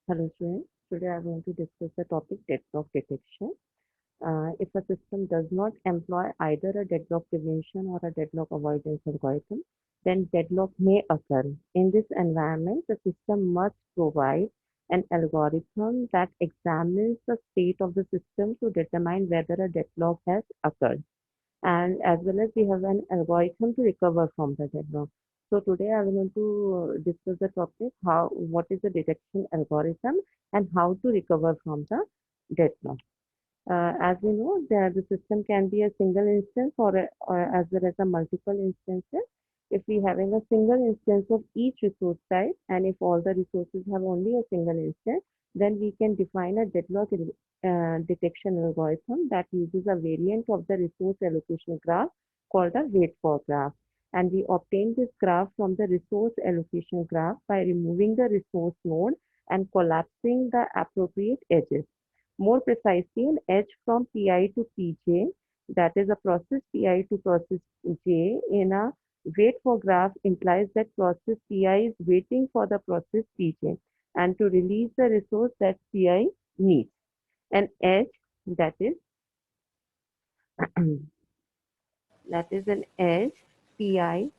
Hello students, today I want to discuss the topic deadlock detection. If a system does not employ either a deadlock prevention or a deadlock avoidance algorithm, then deadlock may occur. In this environment, the system must provide an algorithm that examines the state of the system to determine whether a deadlock has occurred, and as well as we have an algorithm to recover from the deadlock. So today I want to discuss the topic what is the detection algorithm and how to recover from the deadlock. As we know, the system can be a single instance or as well as a multiple instances. If we having a single instance of each resource type, and if all the resources have only a single instance, then we can define a deadlock detection algorithm that uses a variant of the resource allocation graph called a wait for graph. And we obtain this graph from the resource allocation graph by removing the resource node and collapsing the appropriate edges. More precisely, an edge from Pi to Pj, that is a process Pi to process J in a wait for graph implies that process Pi is waiting for the process Pj and to release the resource that Pi needs. An edge that is that is an edge Pi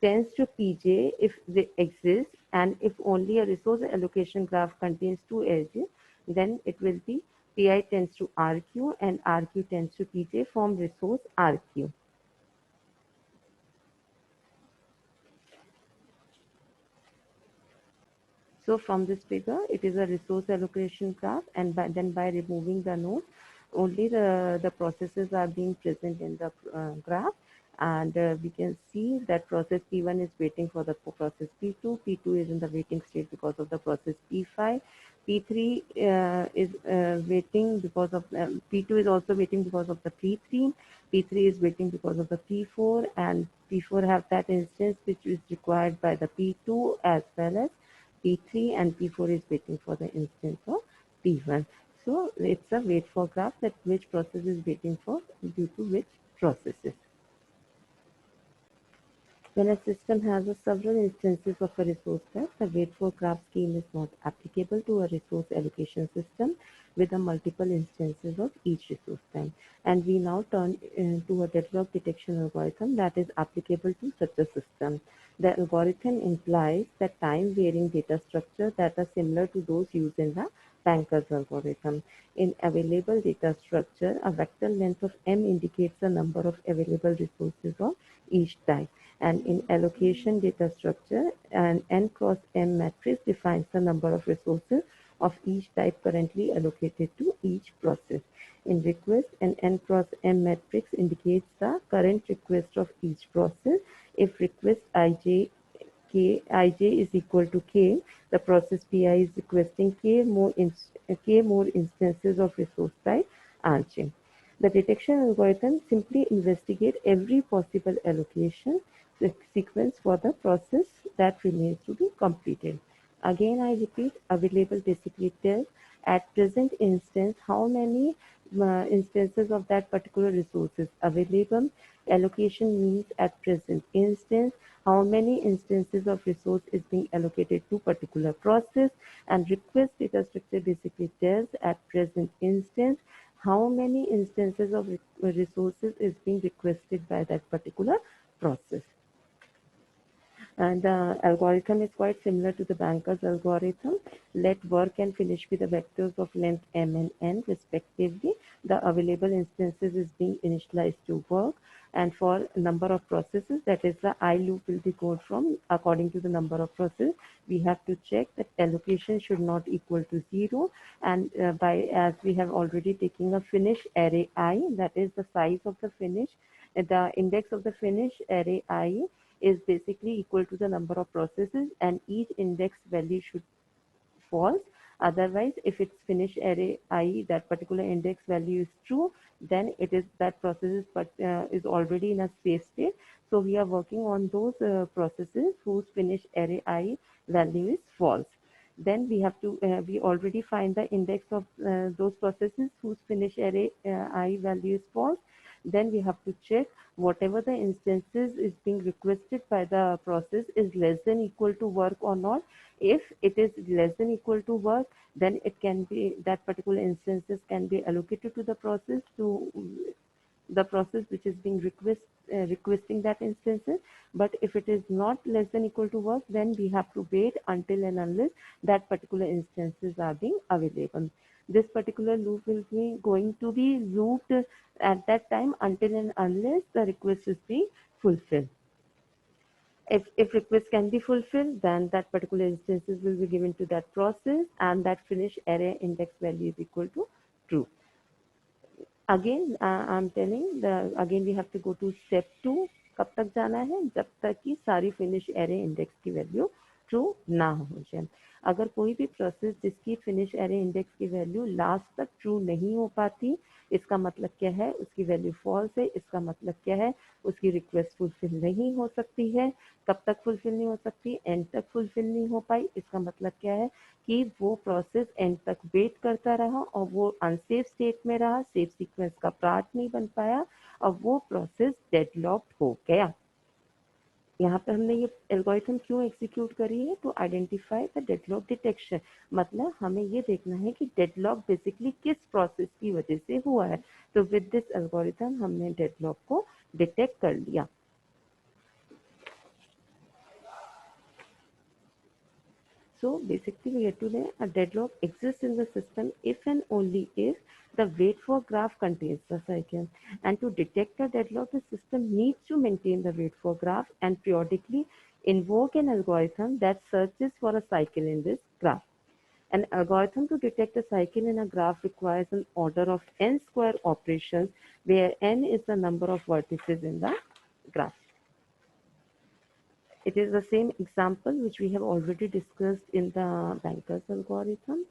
tends to Pj if they exist, and if only a resource allocation graph contains two edges, then it will be Pi tends to Rq and Rq tends to Pj from resource Rq. So from this figure, it is a resource allocation graph, and then by removing the node, only the processes are being present in the graph, and we can see that process P1 is waiting for the process P2, P2 is in the waiting state because of the process P5, P3 is waiting because of P2 is also waiting because of the P3, P3 is waiting because of the P4, and P4 have that instance which is required by the P2 as well as P3, and P4 is waiting for the instance of P1. So it's a wait for graph that which process is waiting for due to which processes. When a system has several instances of a resource type, the wait for graph scheme is not applicable to a resource allocation system with a multiple instances of each resource type. And we now turn to a deadlock detection algorithm that is applicable to such a system. The algorithm implies that time-varying data structure that are similar to those used in the Banker's algorithm. In available data structure, a vector length of m indicates the number of available resources of each type, and in allocation data structure, an n cross m matrix defines the number of resources of each type currently allocated to each process. In request, an n cross m matrix indicates the current request of each process. If request ij is equal to k, the process Pi is requesting k more instances of resource type rj. The detection algorithm simply investigates every possible allocation sequence for the process that remains to be completed. Again, I repeat, available basically tells at present instance how many instances of that particular resource is available. Allocation means at present instance how many instances of resource is being allocated to particular process, and request data structure basically tells at present instance how many instances of resources is being requested by that particular process. And the algorithm is quite similar to the Banker's algorithm. Let work and finish with the vectors of length m and n respectively. The available instances is being initialized to work, and for number of processes, that is the I loop will be called from according to the number of processes. We have to check that allocation should not equal to 0, and by as we have already taken a finish array I, that is the size of the finish, the index of the finish array I is basically equal to the number of processes, and each index value should false. Otherwise, if it's finish array I, that particular index value is true, then it is that process is already in a safe state. So we are working on those processes whose finish array I value is false. Then we have to we already find the index of those processes whose finish array I value is false. then we have to check whatever the instances is being requested by the process is less than equal to work or not. If it is less than equal to work, then it can be that particular instances can be allocated to the process which is being requesting that instances. But if it is not less than equal to work, then we have to wait until and unless that particular instances are being available. This particular loop will be going to be looped at that time until and unless the request is being fulfilled. If request can be fulfilled, then that particular instances will be given to that process, and that finish array index value is equal to true. Again, I'm telling again we have to go to step 2. कब तक जाना है? जब तक कि सारी finish array index की value true ना हो जाए. अगर कोई भी प्रोसेस जिसकी फिनिश एरे इंडेक्स की वैल्यू लास्ट तक ट्रू नहीं हो पाती, इसका मतलब क्या है? उसकी वैल्यू फॉल्स है. इसका मतलब क्या है? उसकी रिक्वेस्ट फुलफिल नहीं हो सकती है. कब तक फुलफिल नहीं हो सकती? एंड तक फुलफिल नहीं हो पाई. इसका मतलब क्या है कि वो प्रोसेस एंड तक वेट करता रहा और वो अनसेफ स्टेट में रहा, सेफ सीक्वेंस का पार्ट नहीं बन पाया और वो प्रोसेस डेडलॉक्ड हो गया. यहाँ पे हमने ये एल्गोरिथम क्यों एग्जीक्यूट करी है? To identify the deadlock detection. मतलब हमें ये देखना है कि डेडलॉक बेसिकली किस प्रोसेस की वजह से हुआ है. तो विद दिस एल्गोरिथम हमने डेडलॉक को डिटेक्ट कर लिया. So basically we get to know a deadlock exists in the system if and only if the wait for graph contains the cycle. And to detect a deadlock, the system needs to maintain the wait for graph and periodically invoke an algorithm that searches for a cycle in this graph. An algorithm to detect a cycle in a graph requires an order of n square operations where n is the number of vertices in the graph. It is the same example which we have already discussed in the Banker's algorithm.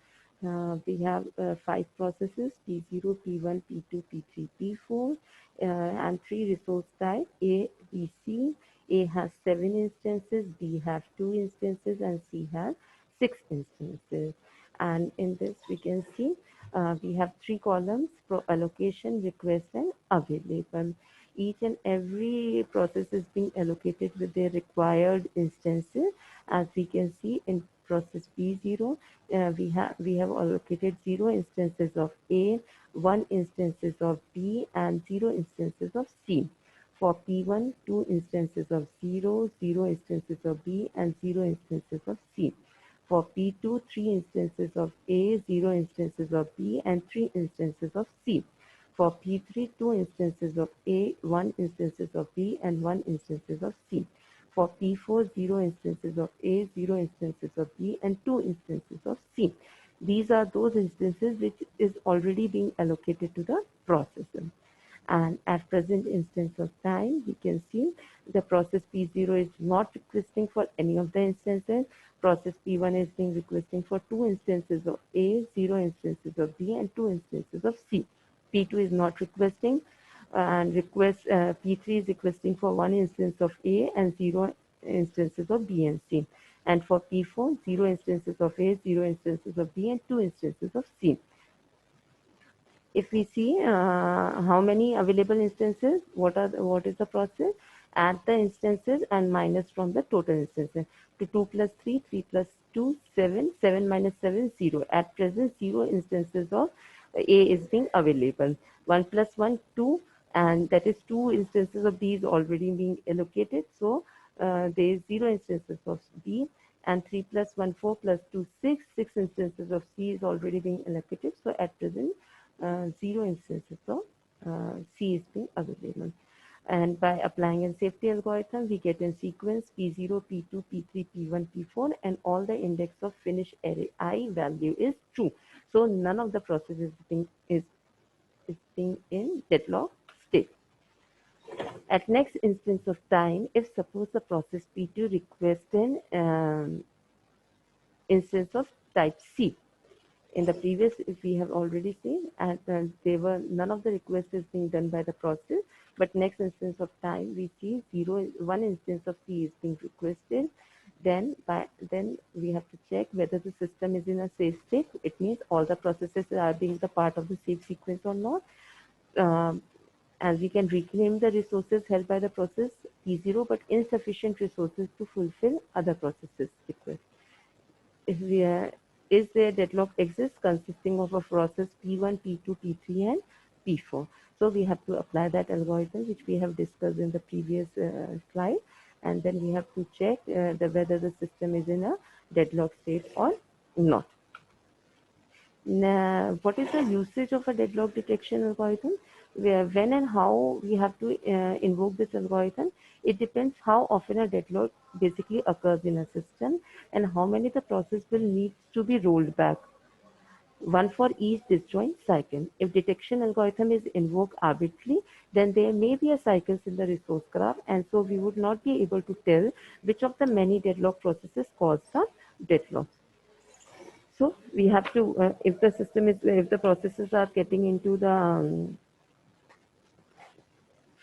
We have 5 processes P0, P1, P2, P3, P4 and 3 resource type A, B, C. A has 7 instances, B has 2 instances and C has 6 instances. And in this we can see we have 3 columns: pro allocation, request and available. Each and every process is being allocated with their required instances. As we can see in process P0, we have allocated 0 instances of A, 1 instances of B and 0 instances of C. For P1, 2 instances of 0, 0 instances of B and 0 instances of C. For P2, 3 instances of A, 0 instances of B and 3 instances of C. For P3, 2 instances of A, 1 instances of B and 1 instances of C. For P4, 0 instances of A, 0 instances of B and 2 instances of C. These are those instances which is already being allocated to the processor. And at present instance of time, we can see the process P0 is not requesting for any of the instances. Process P1 is being requesting for 2 instances of A, 0 instances of B and 2 instances of C. P2 is not requesting and P3 is requesting for 1 instance of A and 0 instances of B and C. And for P4, 0 instances of A, 0 instances of B and 2 instances of C. If we see how many available instances, what is the process? Add the instances and minus from the total instances. To 2 plus 3, 3 plus 2, 7, 7 minus 7, 0. At present, 0 instances of A is being available. 1 plus 1, 2, and that is 2 instances of B is already being allocated. So there is 0 instances of B, and 3 plus 1, 4 plus 2, 6. 6 instances of C is already being allocated. So at present, 0 instances of C is being available. And by applying a safety algorithm, we get in sequence P0, P2, P3, P1, P4, and all the index of finish array I value is true. So none of the processes is being in deadlock state. At next instance of time, if suppose the process P2 requests an instance of type C. In the previous, we have already seen, and none of the requests is being done by the process. But next instance of time, we see 1 instance of C is being requested. Then we have to check whether the system is in a safe state. It means all the processes are being the part of the safe sequence or not. and we can reclaim the resources held by the process P0, but insufficient resources to fulfill other processes request. If we are, is there deadlock exists consisting of a process P1, P2, P3, and P4. So we have to apply that algorithm which we have discussed in the previous slide, and then we have to check whether the system is in a deadlock state or not. Now, what is the usage of a deadlock detection algorithm? When and how we have to invoke this algorithm, it depends how often a deadlock basically occurs in a system and how many the process will need to be rolled back. One for each disjoint cycle. If detection algorithm is invoked arbitrarily, then there may be a cycles in the resource graph, and so we would not be able to tell which of the many deadlock processes cause the deadlock. So we have to, if the system is, if the processes are getting into the,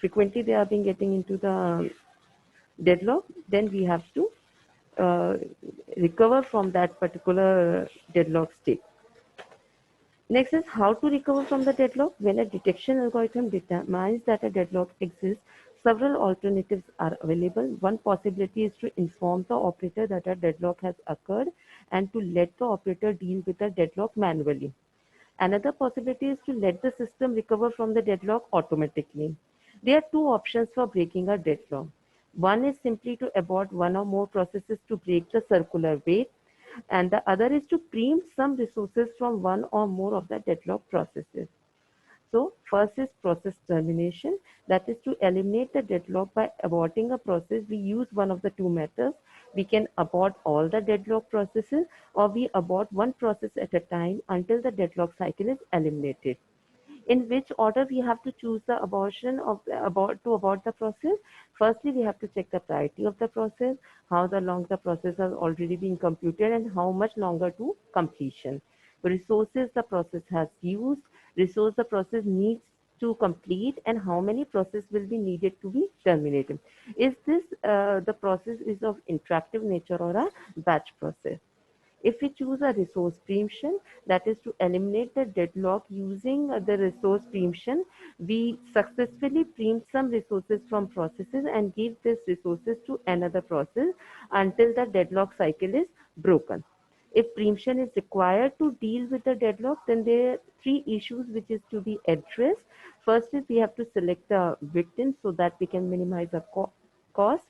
frequently they are being getting into the deadlock, then we have to uh, recover from that particular deadlock state. Next is how to recover from the deadlock. When a detection algorithm determines that a deadlock exists, several alternatives are available. One possibility is to inform the operator that a deadlock has occurred and to let the operator deal with the deadlock manually. Another possibility is to let the system recover from the deadlock automatically. There are two options for breaking a deadlock. One is simply to abort one or more processes to break the circular wait, and the other is to preempt some resources from one or more of the deadlock processes. So first is process termination, that is to eliminate the deadlock by aborting a process. We use one of the two methods. We can abort all the deadlock processes, or we abort one process at a time until the deadlock cycle is eliminated. In which order we have to choose the abortion of to abort the process? Firstly, we have to check the priority of the process, how the long the process has already been computed, and how much longer to completion. Resources the process has used, resource the process needs to complete, and how many process will be needed to be terminated. Is this the process is of interactive nature or a batch process? If we choose a resource preemption, that is to eliminate the deadlock using the resource preemption, we successfully preempt some resources from processes and give these resources to another process until the deadlock cycle is broken. If preemption is required to deal with the deadlock, then there are three issues which is to be addressed. First is we have to select the victim so that we can minimize the cost.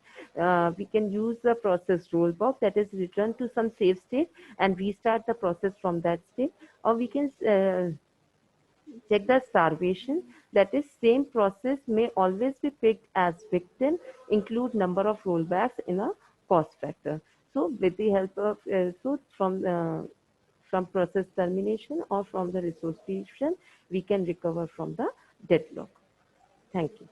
We can use the process rollback, that is return to some safe state and restart the process from that state, or we can check the starvation, that is same process may always be picked as victim, include number of rollbacks in a cost factor. So with the help of from process termination or from the resource preemption, we can recover from the deadlock. Thank you.